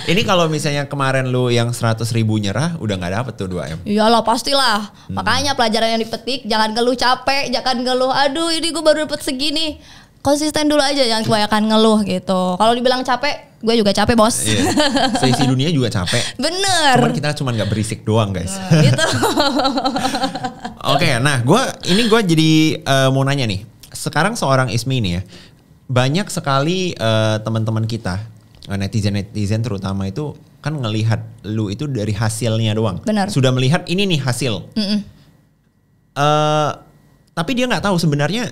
Ini kalau misalnya kemarin lu yang 100.000 nyerah, udah nggak dapet tuh 2M. Iyalah pastilah. Makanya pelajaran yang dipetik, jangan ngeluh capek, jangan ngeluh aduh ini gue baru dapet segini. Konsisten dulu aja, jangan kebanyakan ngeluh gitu. Kalau dibilang capek, gue juga capek bos. Iya. Seisi dunia juga capek. Bener. Cuman kita nggak berisik doang guys. Gitu. Oke, nah gue jadi mau nanya nih. Sekarang seorang Ismi nih ya, banyak sekali teman-teman kita, netizen terutama itu kan ngelihat lu itu dari hasilnya doang. Benar. Sudah melihat ini nih hasil. Tapi dia nggak tahu sebenarnya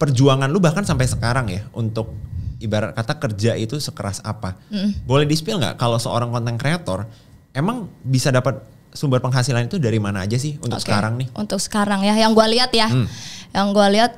perjuangan lu bahkan sampai sekarang ya untuk ibarat kata kerja itu sekeras apa. Boleh di-spill nggak kalau seorang content creator emang bisa dapat sumber penghasilan itu dari mana aja sih untuk sekarang nih? Untuk sekarang ya, yang gue lihat ya, yang gue lihat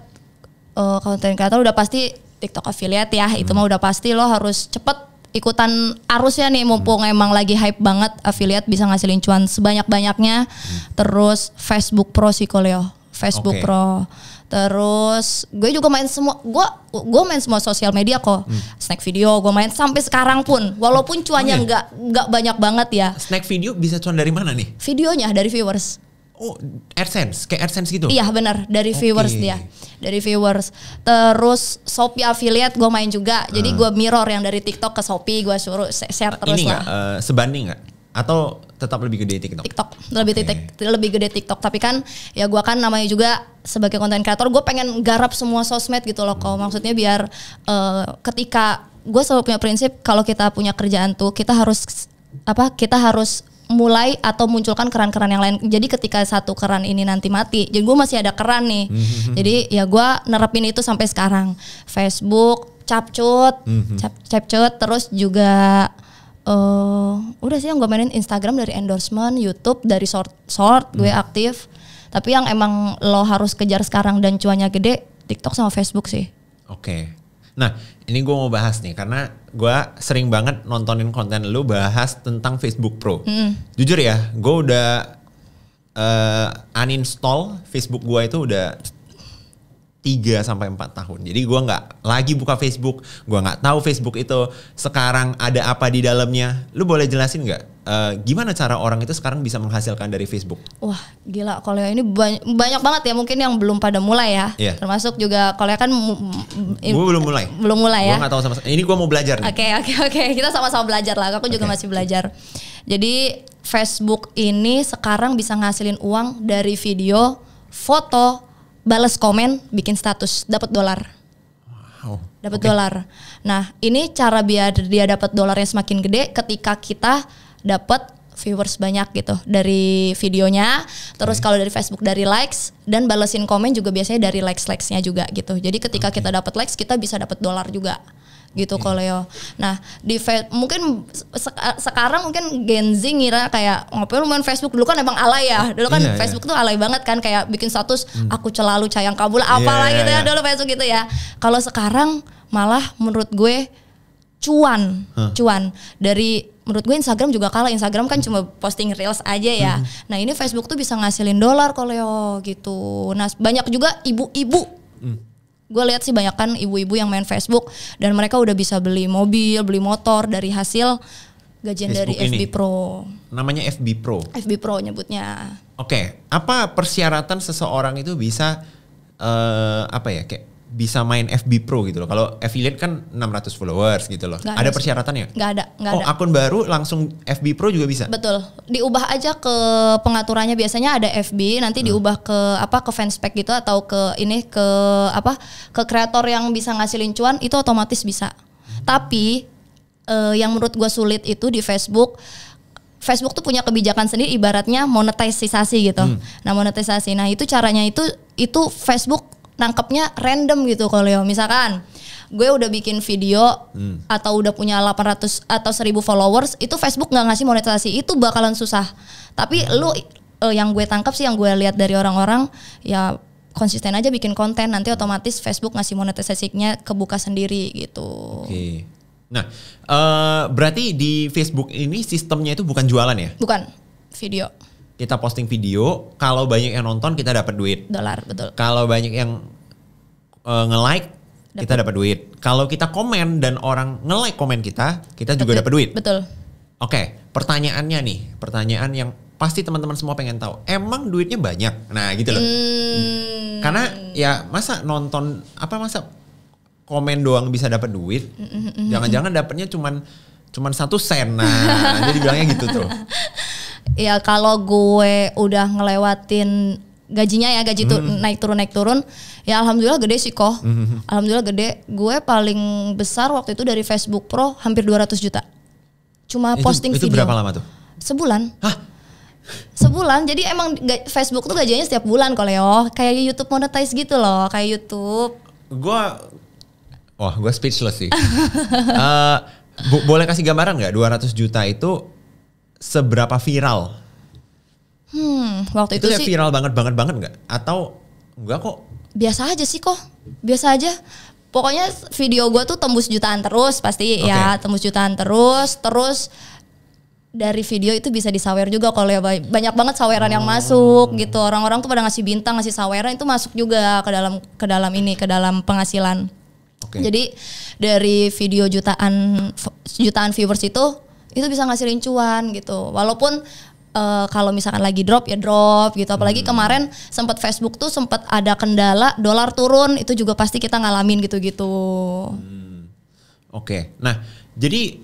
content creator udah pasti TikTok affiliate ya, itu mah udah pasti lo harus cepet ikutan arusnya nih, mumpung emang lagi hype banget affiliate bisa ngasilin cuan sebanyak-banyaknya. Terus Facebook Pro sih Koleo, Facebook Pro. Terus gue juga main semua, gue main semua sosial media kok. Snack video gue main sampai sekarang pun, walaupun cuannya nggak banyak banget ya. Snack video bisa cuan dari mana nih? Videonya dari viewers. Oh, AdSense, kayak AdSense gitu? Iya benar, dari viewers dia. Dari viewers. Terus Shopee affiliate gue main juga. Jadi gue mirror yang dari TikTok ke Shopee, gue suruh share terus. Ini lah. Sebanding gak? Atau tetap lebih gede TikTok? TikTok, lebih gede TikTok. Tapi kan ya gue kan namanya juga sebagai content creator, gue pengen garap semua sosmed gitu loh. Kalau maksudnya biar ketika gue selalu punya prinsip, kalau kita punya kerjaan tuh kita harus mulai atau munculkan keran-keran yang lain. Jadi ketika satu keran ini nanti mati, jadi gue masih ada keran nih. Jadi ya gue nerapin itu sampai sekarang. Facebook, Capcut, terus juga udah sih yang gue mainin Instagram dari endorsement, YouTube dari short gue aktif. Tapi yang emang lo harus kejar sekarang dan cuannya gede, TikTok sama Facebook sih. Oke. Nah ini gue mau bahas nih karena gue sering banget nontonin konten lu bahas tentang Facebook Pro. Jujur ya, gue udah uninstall Facebook gue itu udah 3-4 tahun. Jadi gue nggak lagi buka Facebook, gue nggak tahu Facebook itu sekarang ada apa di dalamnya. Lu boleh jelasin nggak gimana cara orang itu sekarang bisa menghasilkan dari Facebook? Wah gila, kalau ini banyak banget ya mungkin yang belum pada mulai ya. Termasuk juga kalau kan gue belum mulai ya. Gue nggak tahu sama ini, gue mau belajar nih. Oke. Kita sama-sama belajar lah. Aku juga masih belajar. Jadi Facebook ini sekarang bisa ngasilin uang dari video, foto, balas komen, bikin status, dapat dolar. Wow. Dapat dolar. Nah, ini cara biar dia dapat dolarnya semakin gede ketika kita dapat viewers banyak gitu dari videonya. Terus kalau dari Facebook dari likes, dan balesin komen juga biasanya dari likes-nya juga gitu. Jadi ketika kita dapat likes, kita bisa dapat dolar juga. Gitu Koleo. Nah, mungkin sekarang mungkin Gen Z ngira kayak ngapain lu main Facebook, dulu kan emang alay ya. Dulu kan Facebook tuh alay banget kan, kayak bikin status aku selalu sayang kamu lah apalah gitu ya dulu Facebook gitu ya. Kalau sekarang malah menurut gue cuan dari menurut gue Instagram juga kalah. Instagram kan cuma posting reels aja ya. Nah ini Facebook tuh bisa ngasilin dolar kalau gitu. Nah banyak juga ibu-ibu. Gue lihat sih banyak kan ibu-ibu yang main Facebook dan mereka udah bisa beli mobil, beli motor dari hasil gajian Facebook dari FB ini. Pro. Namanya FB Pro. FB Pro nyebutnya. Oke, apa persyaratan seseorang itu bisa apa ya kayak bisa main FB Pro gitu loh. Kalau affiliate kan 600 followers gitu loh. Nggak Ada ada persyaratannya? Nggak ada. Akun baru langsung FB Pro juga bisa? Betul. Diubah aja ke pengaturannya, biasanya ada FB, nanti diubah ke ke fanspage gitu atau ke ke kreator yang bisa ngasilin cuan itu otomatis bisa. Tapi yang menurut gue sulit itu di Facebook tuh punya kebijakan sendiri ibaratnya monetisasi gitu. Nah monetisasi, nah itu caranya itu Facebook nangkepnya random gitu kalau misalkan gue udah bikin video atau udah punya 800 atau 1000 followers itu Facebook nggak ngasih monetisasi itu bakalan susah. Tapi lu yang gue tangkap sih yang gue lihat dari orang-orang ya konsisten aja bikin konten nanti otomatis Facebook ngasih monetisasinya kebuka sendiri gitu. Oke. Nah berarti di Facebook ini sistemnya itu bukan jualan ya? Bukan, video. Kita posting video, kalau banyak yang nonton kita dapat duit. Dolar, betul. Kalau banyak yang nge-like, kita dapat duit. Kalau kita komen dan orang nge-like komen kita juga dapat duit. Betul. Oke, pertanyaannya nih, pertanyaan yang pasti teman-teman semua pengen tahu. Emang duitnya banyak? Nah gitu loh. Karena ya masa nonton, masa komen doang bisa dapat duit? Jangan-jangan dapatnya cuman 1 sen. Nah, jadi bilangnya gitu tuh. Ya kalau gue udah ngelewatin gajinya ya, gaji tuh naik turun ya alhamdulillah gede sih kok. Alhamdulillah gede. Gue paling besar waktu itu dari Facebook Pro hampir 200 juta. Cuma posting itu video. Berapa lama tuh? Sebulan. Hah? Sebulan. Jadi emang Facebook tuh gajinya setiap bulan kalau kayak YouTube monetize gitu loh, kayak YouTube. Gue speechless sih. Boleh kasih gambaran nggak 200 juta itu seberapa viral? Waktu itu sih viral banget nggak? Atau enggak kok? Biasa aja sih kok, biasa aja. Pokoknya video gue tuh tembus jutaan terus pasti ya, tembus jutaan terus dari video itu bisa disawer juga kalau ya banyak banget saweran yang masuk gitu. Orang-orang tuh pada ngasih bintang, ngasih saweran itu masuk juga ke dalam penghasilan. Jadi dari video jutaan viewers itu bisa ngasilin cuan gitu. Walaupun kalau misalkan lagi drop ya drop gitu. Apalagi kemarin sempat Facebook tuh sempat ada kendala dolar turun, itu juga pasti kita ngalamin gitu-gitu. Oke. Nah, jadi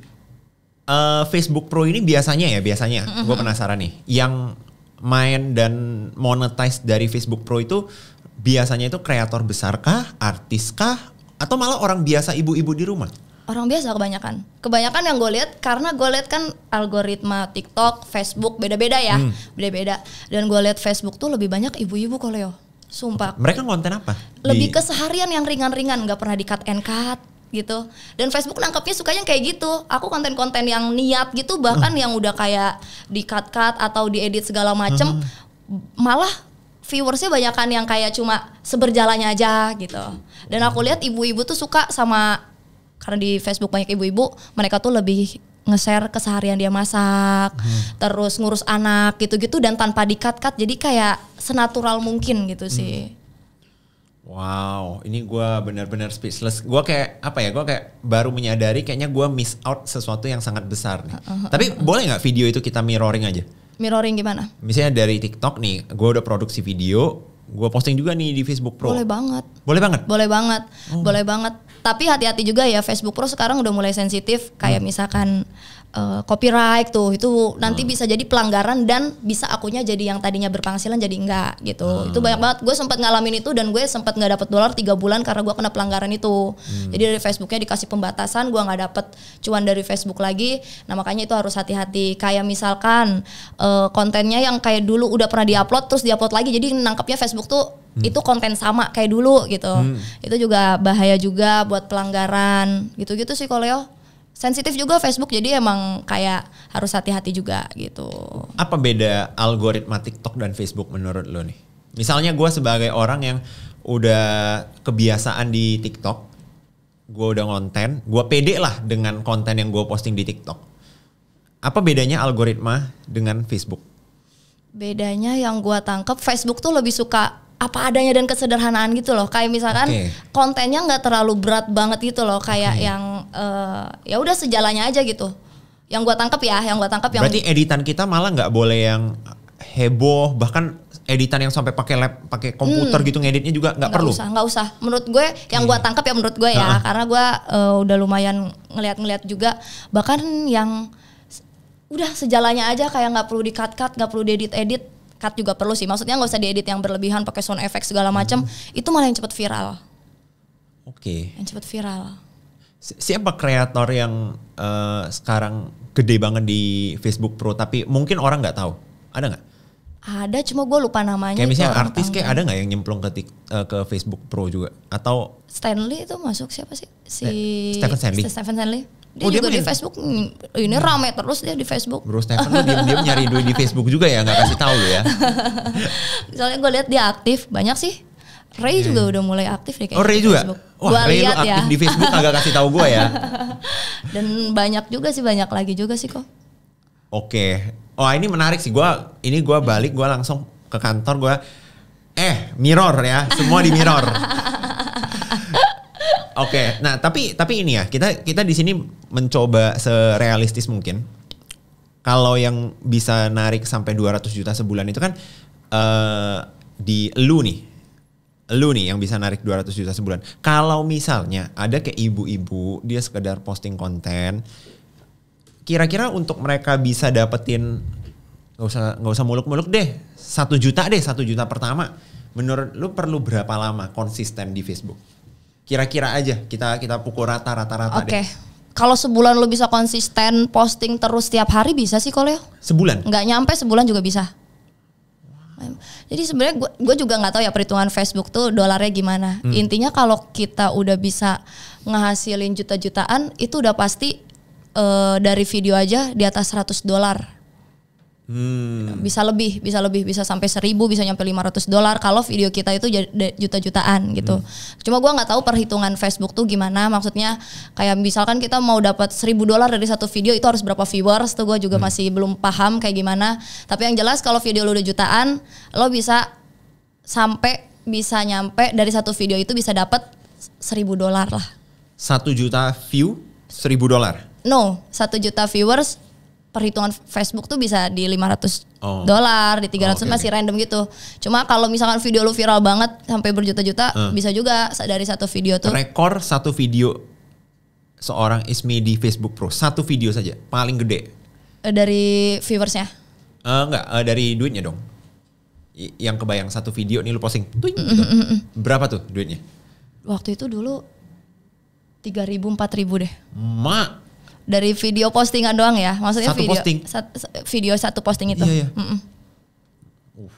Facebook Pro ini biasanya gue penasaran nih, yang main dan monetize dari Facebook Pro itu biasanya itu kreator besar kah, artis kah, atau malah orang biasa ibu-ibu di rumah? Orang biasa kebanyakan yang gue lihat, karena gue lihat kan algoritma TikTok, Facebook beda-beda ya, beda-beda. Dan gue lihat Facebook tuh lebih banyak ibu-ibu kalau sumpah. Mereka konten apa? Lebih keseharian yang ringan-ringan, nggak pernah di cut and cut gitu. Dan Facebook nangkapnya sukanya kayak gitu. Aku konten-konten yang niat gitu, bahkan yang udah kayak di cut-cut atau diedit segala macem, malah viewersnya banyakan yang kayak cuma seberjalannya aja gitu. Dan aku lihat ibu-ibu tuh suka karena di Facebook banyak ibu-ibu, mereka tuh lebih nge-share keseharian dia masak, terus ngurus anak gitu-gitu dan tanpa di-cut-cut, jadi kayak senatural mungkin gitu sih. Wow, ini gue benar-benar speechless. Gue kayak gue kayak baru menyadari kayaknya gue miss out sesuatu yang sangat besar nih. Tapi boleh nggak video itu kita mirroring aja? Mirroring gimana? Misalnya dari TikTok nih, gue udah produksi video, gue posting juga nih di Facebook Pro. Boleh banget. Boleh banget. Tapi hati-hati juga ya, Facebook Pro sekarang udah mulai sensitif, kayak misalkan copyright tuh, itu nanti bisa jadi pelanggaran dan bisa akunnya jadi yang tadinya berpenghasilan jadi enggak gitu. Itu banyak banget. Gue sempat ngalamin itu dan gue sempat nggak dapet dolar 3 bulan karena gue kena pelanggaran itu. Jadi dari Facebooknya dikasih pembatasan, gue nggak dapet cuan dari Facebook lagi. Nah makanya itu harus hati-hati. Kayak misalkan kontennya yang kayak dulu udah pernah diupload terus diupload lagi, jadi nangkepnya Facebook tuh itu konten sama kayak dulu gitu. Itu juga bahaya juga buat pelanggaran gitu-gitu sih kalau sensitif juga Facebook, jadi emang kayak harus hati-hati juga gitu. Apa beda algoritma TikTok dan Facebook menurut lo nih? Misalnya gue sebagai orang yang udah kebiasaan di TikTok, gue udah ngonten, gue pede lah dengan konten yang gue posting di TikTok. apa bedanya algoritma dengan Facebook? Bedanya yang gua tangkep, Facebook tuh lebih suka apa adanya dan kesederhanaan gitu loh. Kayak misalkan kontennya nggak terlalu berat banget gitu loh. Kayak yang ya udah sejalannya aja gitu. Yang gua tangkep ya, Berarti editan kita malah nggak boleh yang heboh, bahkan editan yang sampai pakai komputer gitu ngeditnya juga nggak perlu. Nggak usah. Menurut gue yang gue tangkap ya menurut gue ya, karena gue udah lumayan ngeliat juga. Bahkan yang udah sejalannya aja, kayak nggak perlu di-cut, nggak perlu diedit-edit. Cut juga perlu sih. Maksudnya nggak usah diedit yang berlebihan pakai sound effect segala macam. Itu malah yang cepet viral. Oke. Yang cepet viral. Siapa kreator yang sekarang gede banget di Facebook Pro tapi mungkin orang nggak tahu? Ada nggak? Ada, cuma gue lupa namanya. Kayak misalnya artis kayak ada nggak yang nyemplung ke Facebook Pro juga? Atau Stanley itu masuk siapa sih? Stephen Stanley. Stephen Stanley. Dia juga di Facebook. Ini rame terus dia di Facebook. Bro Stephen tuh diam-diam nyari duit di Facebook juga ya, nggak kasih tahu lo ya. Soalnya gue lihat dia aktif, banyak sih. Ray juga udah mulai aktif deh kayaknya. Oh Ray di juga? Facebook. Wah Gua Ray lu lihat aktif ya. di Facebook agak kasih tahu gue ya. Dan banyak juga sih, banyak lagi juga sih kok. Oke. Oh ini menarik sih, gue balik, gue langsung ke kantor, gue mirror ya, semua di mirror. Oke, nah tapi ini ya, kita di sini mencoba serealistis mungkin. Kalau yang bisa narik sampai 200 juta sebulan itu kan di lu nih yang bisa narik 200 juta sebulan. Kalau misalnya ada kayak ibu-ibu dia sekedar posting konten, kira-kira untuk mereka bisa dapetin nggak usah muluk-muluk deh, 1 juta pertama. Menurut lu perlu berapa lama konsisten di Facebook? Kira-kira aja kita pukul rata-rata deh. Oke. Kalau sebulan lu bisa konsisten posting terus tiap hari bisa sih Koleo. Sebulan? Nggak nyampe sebulan juga bisa. Jadi sebenarnya gue juga nggak tahu ya perhitungan Facebook tuh dolarnya gimana. Intinya kalau kita udah bisa ngehasilin juta-jutaan itu udah pasti dari video aja di atas $100. Bisa lebih, bisa sampai 1.000, bisa nyampe $500 kalau video kita itu juta-jutaan gitu. Cuma gue nggak tahu perhitungan Facebook tuh gimana. Maksudnya kayak misalkan kita mau dapat $1.000 dari satu video itu harus berapa viewers tuh gue juga masih belum paham kayak gimana. Tapi yang jelas kalau video lu udah jutaan, lo bisa nyampe dari satu video itu bisa dapat $1.000 lah. 1 juta view $1.000? No, 1 juta viewers perhitungan Facebook tuh bisa di $500, di 300 masih random gitu. Cuma kalau misalkan video lu viral banget sampai berjuta-juta, bisa juga dari satu video tuh. Rekor satu video seorang Ismi di Facebook Pro, satu video saja paling gede. Dari viewersnya? Enggak, dari duitnya dong. Yang kebayang satu video nih lu posting, gitu. Berapa tuh duitnya? Waktu itu dulu 3.000, 4.000 deh. Dari video postingan doang ya, maksudnya satu video posting. Video satu posting itu. Iya.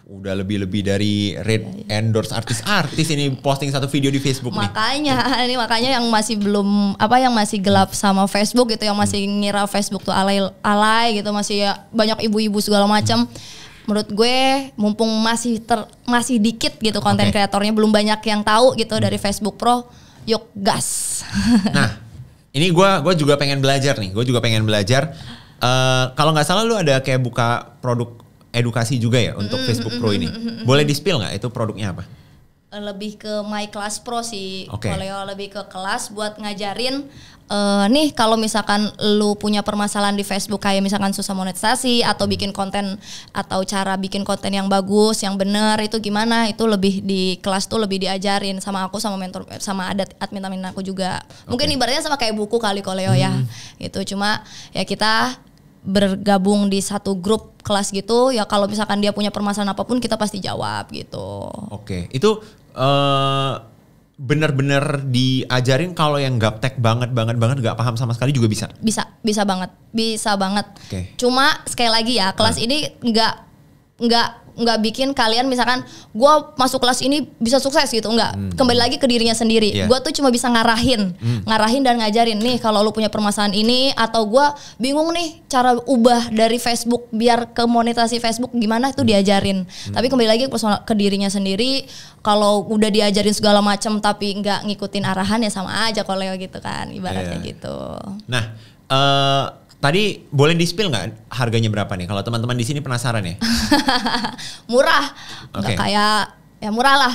Udah lebih dari rate endorse artis-artis ini posting satu video di Facebook nih. Makanya yang masih belum yang masih gelap sama Facebook gitu, yang masih ngira Facebook tuh alay gitu, masih banyak ibu-ibu segala macam. Menurut gue mumpung masih dikit gitu konten kreatornya, belum banyak yang tahu gitu dari Facebook Pro, yuk gas. Nah, ini gue juga pengen belajar nih. Kalau nggak salah lu ada kayak buka produk edukasi juga ya untuk Facebook Pro ini. Boleh di-spill nggak itu produknya apa? Lebih ke My Class Pro sih. Koleo lebih ke kelas buat ngajarin. Nih kalau misalkan lu punya permasalahan di Facebook kayak misalkan susah monetisasi atau bikin konten atau cara bikin konten yang bagus, yang benar itu gimana, itu lebih di kelas tuh lebih diajarin sama aku, sama mentor, sama ada admin aku juga. Mungkin ibaratnya sama kayak buku kali Koleo ya. Itu cuma ya kita bergabung di satu grup kelas gitu ya, kalau misalkan dia punya permasalahan apapun kita pasti jawab gitu. Itu bener-bener diajarin kalau yang gaptek banget gak paham sama sekali juga bisa? Bisa banget. Cuma sekali lagi ya, kelas ini nggak bikin kalian misalkan gue masuk kelas ini bisa sukses gitu, nggak. Kembali lagi ke dirinya sendiri. Gue tuh cuma bisa ngarahin dan ngajarin nih kalau lu punya permasalahan ini, atau gue bingung nih cara ubah dari Facebook biar ke monetasi Facebook gimana, itu diajarin. Tapi kembali lagi ke dirinya sendiri. Kalau udah diajarin segala macam tapi nggak ngikutin arahan ya sama aja kalau gitu kan, ibaratnya gitu. Nah, Tadi boleh di-spill nggak harganya berapa nih? Kalau teman-teman di sini penasaran ya. Murah, Oke. nggak kayak ya murah lah.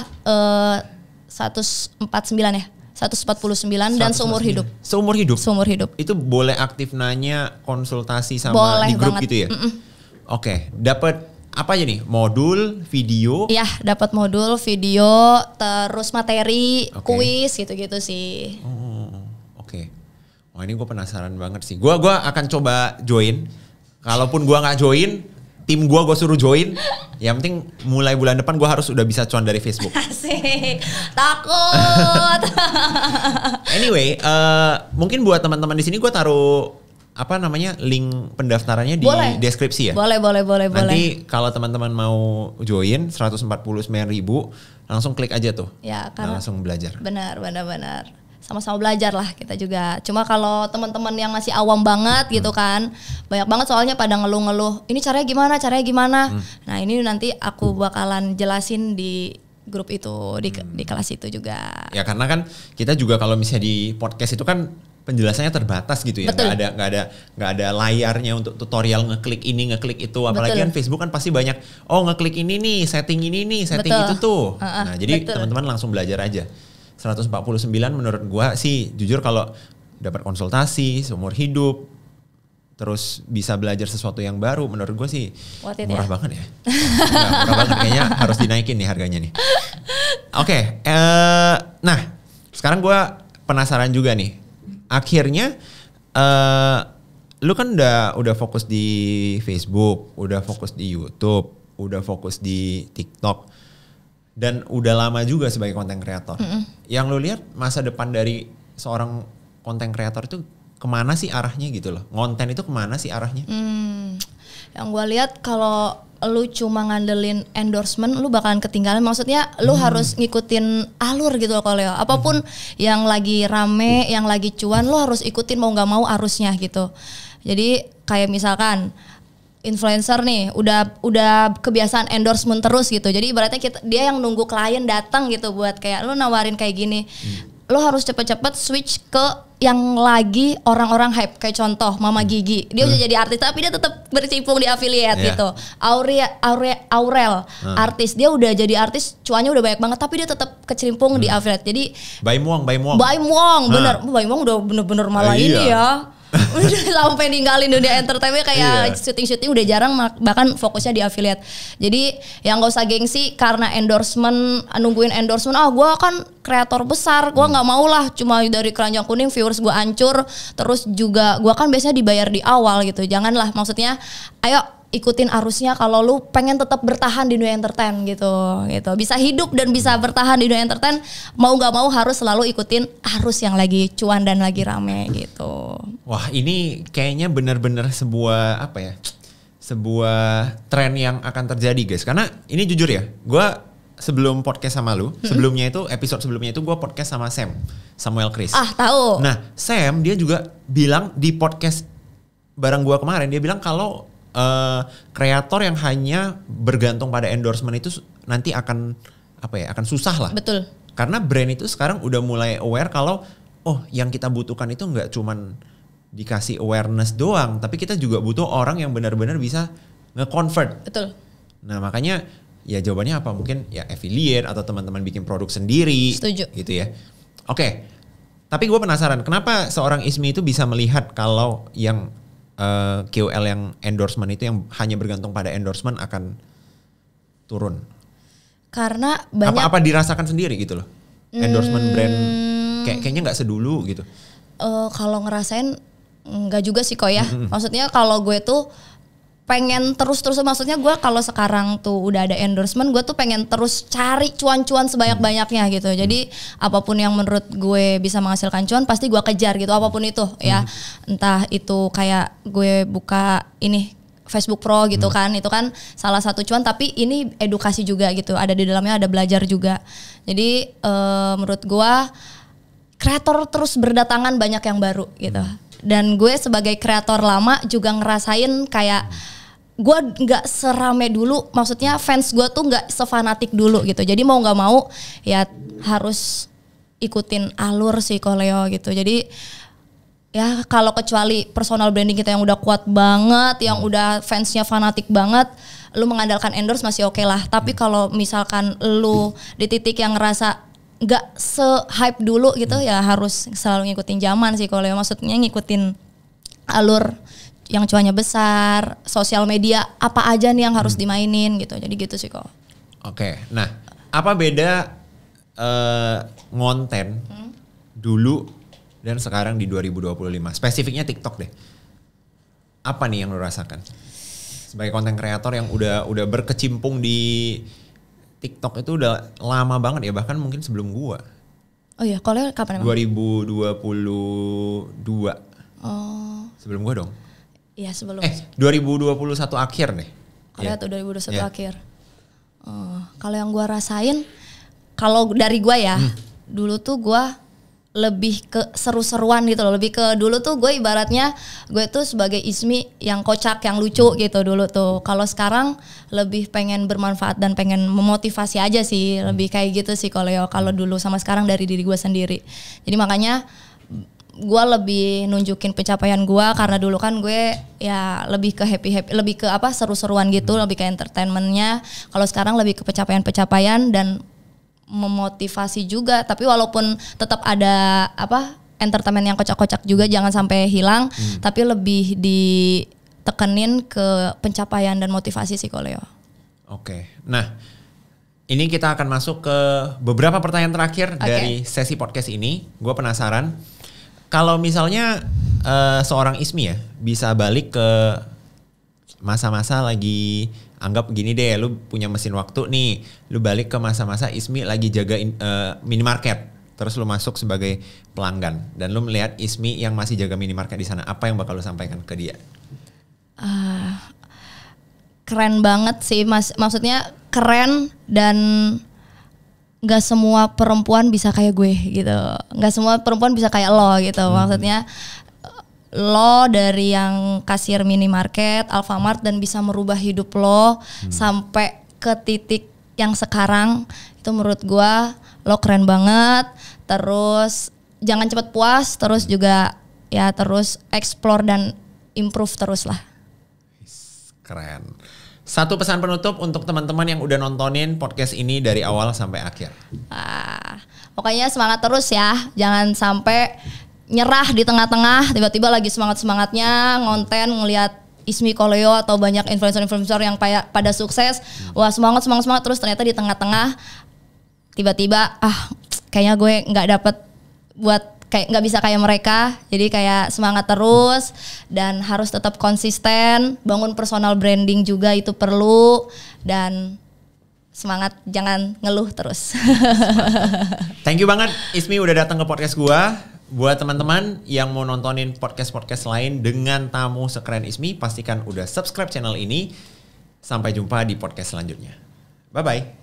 149 ya, 149 dan seumur hidup. Seumur hidup. Seumur hidup. Itu boleh aktif nanya, konsultasi sama Boleh di grup banget. gitu ya. Oke, dapat apa aja nih? Modul, video. Iya, dapat modul, video, terus materi, Oke. kuis gitu-gitu sih. Oke. Wah ini gue penasaran banget sih. Gue akan coba join. Kalaupun gue nggak join, tim gue suruh join. Yang penting mulai bulan depan gue harus udah bisa cuan dari Facebook. Asik, takut. Anyway, mungkin buat teman-teman di sini gue taruh apa namanya link pendaftarannya di Boleh. deskripsi ya. Boleh. Nanti kalau teman-teman mau join 149.000 langsung klik aja tuh. Ya, karena Langsung belajar. benar. Sama-sama belajar lah kita juga. Cuma kalau teman-teman yang masih awam banget gitu kan, banyak banget soalnya pada ngeluh-ngeluh. Ini caranya gimana? Nah ini nanti aku bakalan jelasin di grup itu, di kelas itu juga. Ya karena kan kita juga kalau misalnya di podcast itu kan penjelasannya terbatas gitu ya. Betul. Nggak ada layarnya untuk tutorial ngeklik ini, ngeklik itu. Apalagi Betul. kan Facebook kan pasti banyak. Oh ngeklik ini nih, setting ini nih, setting Betul. itu tuh. Nah jadi betul. teman-teman langsung belajar aja. 149 menurut gua sih jujur kalau dapat konsultasi seumur hidup terus bisa belajar sesuatu yang baru menurut gua sih Worth it murah ya? banget ya. Nggak, murah banget kayaknya harus dinaikin nih harganya nih. Oke, nah sekarang gua penasaran juga nih. Akhirnya lu kan udah fokus di Facebook, udah fokus di YouTube, udah fokus di TikTok. Dan udah lama juga sebagai konten kreator. Yang lu lihat masa depan dari seorang konten kreator itu kemana sih arahnya gitu loh? Konten itu kemana sih arahnya? Yang gue lihat kalau lu cuma ngandelin endorsement, lu bakalan ketinggalan. Maksudnya lu harus ngikutin alur gitu loh kalau apapun yang lagi rame, yang lagi cuan, lu harus ikutin mau nggak mau arusnya gitu. Jadi kayak misalkan influencer nih udah kebiasaan endorsement terus gitu. Jadi ibaratnya dia yang nunggu klien datang gitu buat kayak lu nawarin kayak gini. Lu harus cepet-cepet switch ke yang lagi orang-orang hype, kayak contoh Mama Gigi. Dia udah jadi artis tapi dia tetap berkecimpung di affiliate gitu. Aurel artis, dia udah jadi artis, cuannya udah banyak banget tapi dia tetap kecimpung di affiliate. Jadi Baim Wong. Baim Wong bener. Baim Wong udah bener-bener malah ini ya. Udah sampai ninggalin dunia entertainment kayak syuting-syuting udah jarang, bahkan fokusnya di affiliate. Jadi yang gak usah gengsi karena endorsement, nungguin endorsement. Gue kan kreator besar, gue nggak mau lah cuma dari keranjang kuning viewers gue hancur. Terus juga gue kan biasanya dibayar di awal gitu. Janganlah, maksudnya ayo ikutin arusnya kalau lu pengen tetap bertahan di dunia entertain gitu. Bisa hidup dan bisa bertahan di dunia entertain, mau nggak mau harus selalu ikutin arus yang lagi cuan dan lagi rame gitu. Wah ini kayaknya benar-benar sebuah apa ya? Sebuah tren yang akan terjadi guys. Karena ini jujur ya, gue sebelum podcast sama lu, sebelumnya itu episode sebelumnya itu gue podcast sama Samuel Chris. Tahu. Nah Sam dia juga bilang di podcast bareng gue kemarin, dia bilang kalau kreator yang hanya bergantung pada endorsement itu nanti akan akan susah lah. Betul. Karena brand itu sekarang udah mulai aware kalau yang kita butuhkan itu nggak cuman dikasih awareness doang, tapi kita juga butuh orang yang benar-benar bisa nge-convert. Betul. Nah makanya ya jawabannya apa? Mungkin ya affiliate atau teman-teman bikin produk sendiri. Setuju. Gitu ya. Oke. Tapi gue penasaran kenapa seorang Ismi itu bisa melihat kalau yang KOL yang endorsement itu yang hanya bergantung pada endorsement akan turun. Karena banyak Apa dirasakan sendiri gitu loh. Endorsement brand kayaknya nggak sedulu gitu. kalau ngerasain enggak juga sih kok ya. Maksudnya kalau gue tuh pengen terus maksudnya gue kalau sekarang tuh udah ada endorsement, gue tuh pengen terus cari cuan-cuan sebanyak-banyaknya gitu. Jadi apapun yang menurut gue bisa menghasilkan cuan pasti gue kejar gitu, apapun itu ya. Entah itu kayak gue buka ini Facebook Pro gitu kan, itu kan salah satu cuan, tapi ini edukasi juga gitu, ada di dalamnya, ada belajar juga. Jadi menurut gue kreator terus berdatangan banyak yang baru gitu. Dan gue sebagai kreator lama juga ngerasain kayak gue nggak serame dulu, maksudnya fans gue tuh nggak sefanatik dulu gitu. Jadi mau nggak mau ya harus ikutin alur sih Koleo gitu. Jadi ya kalau kecuali personal branding kita yang udah kuat banget, yang udah fansnya fanatik banget, lu mengandalkan endorse masih oke lah. Tapi kalau misalkan lu di titik yang ngerasa nggak se-hype dulu gitu, ya harus selalu ngikutin zaman sih. Kalau maksudnya ngikutin alur yang cuannya besar, sosial media apa aja nih yang harus dimainin gitu. Jadi gitu sih kok. Oke, nah apa beda ngonten dulu dan sekarang di 2025? Spesifiknya TikTok deh. Apa nih yang lo rasakan? Sebagai konten kreator yang udah berkecimpung di TikTok itu udah lama banget ya, bahkan mungkin sebelum gua. Oh iya, kalau kapan emang? 2022. Oh. Sebelum gua dong. Iya sebelum. 2021 akhir deh. Kalau tuh 2021 akhir. Kalau yang gua rasain, kalau dari gua ya, dulu tuh gua lebih ke seru-seruan gitu loh. Lebih ke dulu tuh gue ibaratnya gue tuh sebagai Ismi yang kocak, yang lucu gitu dulu tuh. Kalau sekarang lebih pengen bermanfaat dan pengen memotivasi aja sih. Lebih kayak gitu sih kalau dulu sama sekarang dari diri gue sendiri. Jadi makanya gue lebih nunjukin pencapaian gue, karena dulu kan gue ya lebih ke happy, lebih ke apa seru-seruan gitu, lebih ke entertainmentnya. Kalau sekarang lebih ke pencapaian dan memotivasi juga, tapi walaupun tetap ada apa entertainment yang kocak-kocak juga, jangan sampai hilang, tapi lebih ditekenin ke pencapaian dan motivasi sih Koleo. Oke, nah ini kita akan masuk ke beberapa pertanyaan terakhir dari sesi podcast ini. Gue penasaran, kalau misalnya seorang Ismi ya bisa balik ke masa-masa lagi, anggap gini deh, lu punya mesin waktu nih, lu balik ke masa-masa Ismi lagi jaga minimarket, terus lu masuk sebagai pelanggan dan lu melihat Ismi yang masih jaga minimarket di sana, apa yang bakal lu sampaikan ke dia? Keren banget sih mas, maksudnya keren, dan nggak semua perempuan bisa kayak gue gitu, nggak semua perempuan bisa kayak lo gitu. Maksudnya lo dari yang kasir minimarket, Alfamart, dan bisa merubah hidup lo sampai ke titik yang sekarang, itu menurut gua lo keren banget. Terus jangan cepat puas, terus juga ya terus explore dan improve terus lah. Keren. Satu pesan penutup untuk teman-teman yang udah nontonin podcast ini dari awal sampai akhir. Pokoknya semangat terus ya, jangan sampai nyerah di tengah-tengah, tiba-tiba lagi semangat-semangatnya ngonten ngelihat Ismi Koleo atau banyak influencer-influencer yang pada sukses, wah semangat, terus ternyata di tengah-tengah tiba-tiba kayaknya gue nggak dapet buat kayak nggak bisa kayak mereka. Jadi kayak semangat terus dan harus tetap konsisten, bangun personal branding juga itu perlu, dan semangat, jangan ngeluh terus. Thank you banget Ismi udah datang ke podcast gua. Buat teman-teman yang mau nontonin podcast-podcast lain dengan tamu sekeren Ismi, pastikan udah subscribe channel ini. Sampai jumpa di podcast selanjutnya. Bye-bye.